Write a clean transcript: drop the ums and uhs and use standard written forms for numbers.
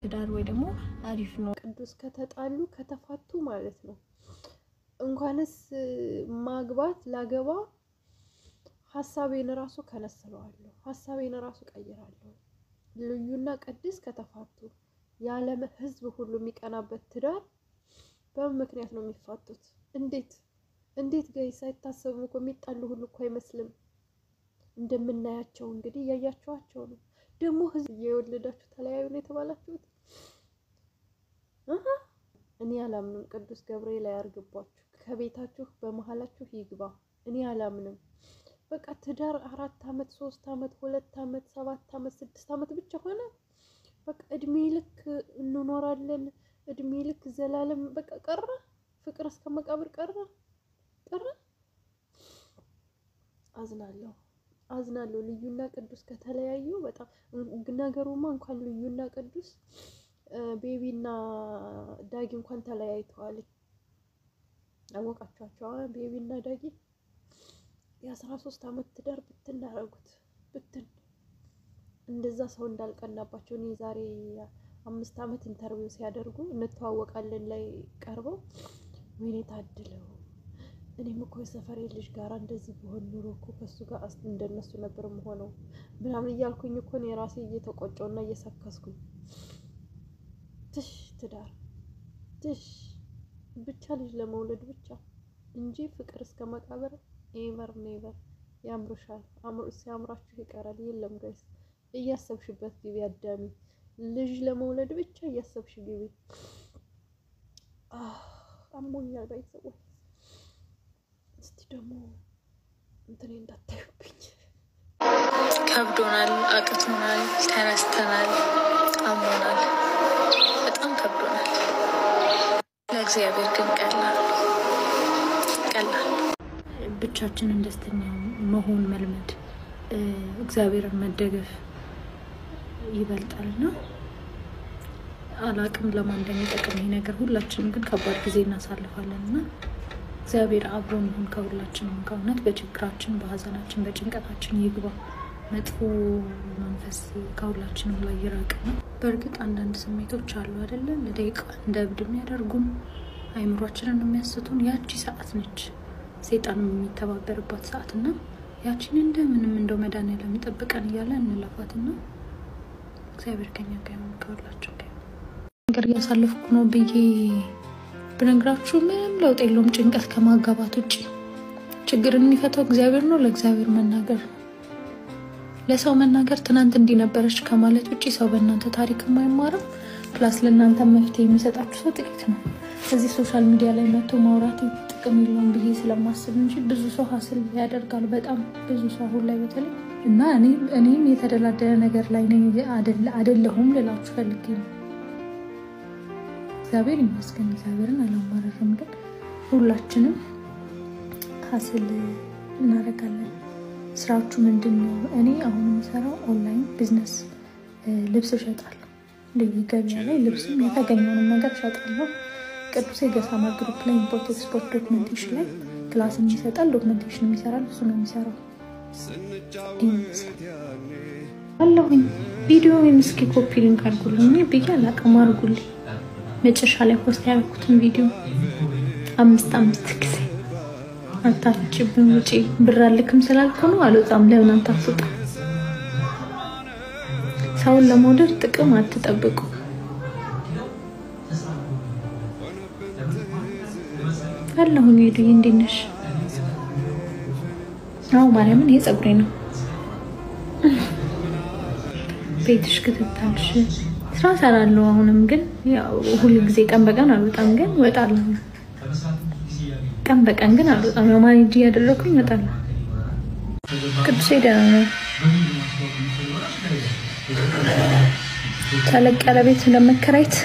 ትዳር ወይ ደግሞ አሪፍ ነው ቅዱስ ከተጣሉ ከተፋቱ ማለት ነው እንኳንስ ማግባት ላገባ ሐሳቤን ራሱ ከነሰለዋለሁ ሐሳቤን ራሱ ቀይራለሁ ልዩና ቅዱስ ከተፋቱ ያለም ህዝብ ሁሉ የሚቀናበት ትዳር በምክንያት ነው የሚፋቱት እንዴት ጋይስ አይታሰብም እኮ የሚጣሉ ሁሉ እኮ አይመስልም እንደምናያቸው እንግዲህ ያያያችኋቸው ነው ደግሞ ህዝብ የወለዳችሁ ተለያዩ ነው የተባላችሁት እኔ አላምንም ቅዱስ ገብርኤል ያርግባችሁ ከቤታችሁ በመሐላችሁ ይግባ እኔ አላምንም በቃ ትዳር 4 አመት 3 አመት 2 አመት 7 አመት 6 አመት ብቻ ሆነ በቃ እድሜ ልክ እንኖራለን እድሜ ልክ ዘላለም በቃ ቀረ ፍቅር እስከ መቃብር ቀረ አዝናለሁ ልዩና ቅዱስ ከተለያዩ በጣም ነገሩማ እንኳን ልዩና ቅዱስ ቤቢና ዳጊ እንኳን ተለያይተዋል አወቃችኋቸው ቤቢና ዳጊ የ13 አመት ትዳር ብትን እንደዛ ሰው እንዳልቀናባቸው እኔ ዛሬ 5 አመት ኢንተርቪው ሲያደርጉ እንተዋወቃለን ላይ ቀርበው ወይኔ ታድለው እኔም እኮ የሰፈሬ ልጅ ጋር እንደዚህ በሆን ኑሮ እኮ ከሱ ጋር እንደነሱ ነበር መሆነው ምናምን እያልኩኝ እኮ ነው ራሴ እየተቆጨውና እየሰከስኩኝ ትዳር ብቻ ልጅ ለመውለድ ብቻ እንጂ ፍቅር እስከ መቃብር ኤቨር ኔቨር ያምሩሻል ሲያምራችሁ ይቀራል የለም ጋይስ እያሰብሽበት ግቢ አዳሚ ልጅ ለመውለድ ብቻ እያሰብሽ ግቢ አሞኛል ባይሰው እስቲ ደግሞ እንትን እንዳታዩብኝ ከብዶናል አቅቶናል ተነስተናል አሞናል በጣም ከብዶናል ለእግዚአብሔር ግን ቀላል ብቻችንን ደስተኛ መሆን መልመድ እግዚአብሔርን መደገፍ ይበልጣልና አላቅም ለማን እንደሚጠቅም ይሄ ነገር ሁላችንም ግን ከባድ ጊዜ እናሳልፋለንና እግዚአብሔር አብሮን ይሁን ከሁላችንም ጋርነት በችግራችን በሐዘናችን በጭንቀታችን ይግባ መጥፎ መንፈስ ከሁላችንም ላይ ይራቅና በርግጥ አንዳንድ ስሜቶች አሉ አይደለ ለደቂቃ እንደብድም ያደርጉን አይምሮአችንን የሚያስቱን ያቺ ሰዓት ነች ሰይጣን የሚተባበርባት ሰዓትና ያቺን እንደምንም እንደው መድኃኒዓለም ይጠብቀን እያለ እንለፋትና እግዚአብሔር ከኛ ጋር ይሁን ከሁላችን ጋር ነገር ያሳለፍኩ ነው ብዬ ብነግራችሁ ምንም ለውጥ የለውም ጭንቀት ከማጋባት ውጪ ችግርን የሚፈታው እግዚአብሔር ነው ለእግዚአብሔር መናገር ለሰው መናገር ትናንት እንዲነበረች ከማለት ውጪ ሰው በእናንተ ታሪክ የማይማረው ፕላስ ለእናንተ መፍትሄ የሚሰጣችሁ ሰው ጥቂት ነው እዚህ ሶሻል ሚዲያ ላይ መጥቶ ማውራት ጥቅም የለውም ብዬ ስለማስብ እንጂ ብዙ ሰው ሀስል ያደርጋል በጣም ብዙ ሰው አሁን ላይ በተለይ እና እኔም የተደላደለ ነገር ላይ ነኝ አይደለሁም ልላችሁ ፈልጌ ነው እግዚአብሔር ይመስገን እግዚአብሔርን አላማረርም ግን ሁላችንም ሀስል እናረጋለን ስራችሁ ምንድነው እኔ አሁን የምሰራው ኦንላይን ቢዝነስ ልብስ እሸጣለሁ ለገበያ ላይ ልብስም የተገኘውን ነገር እሸጣለሁ ቅዱስ የገሳማ ግሩፕ ላይ ኢምፖርት ኤክስፖርት ዶክመንቴሽን ላይ ክላስ የሚሰጣል ዶክመንቴሽን የሚሰራል እሱ ነው የሚሰራው አላሁኝ ቪዲዮውን እስኪ ኮፒ ሊንክ አድርጉልኝ ብያለሁ አቀማርጉልኝ መጨረሻ ላይ ፖስት ያደረኩትን ቪዲዮ 5 ጊዜ አታጭብኝ ውጪ ብራልክም ስላልኩ ነው አልወጣም ለምን አንታፍጣ ሰውን ለሞደር ጥቅም አትጠብቁ አላሁኝ ሄዱ እንዴነሽ አው ማርያምን የጸጉሬ ነው ቤትሽ ከተታልሽ ስራ ሰራለሁ አሁንም ግን ያው ሁሉ ጊዜ ቀን በቀን አልወጣም ግን ወጣለሁ ቀን በቀን ግን አልወጣም ያው ማኔጅ ያደረኩኝ ወጣለሁ ቅዱስ ሄደና ነው ተለቅ ያለ ቤት ለመከራየት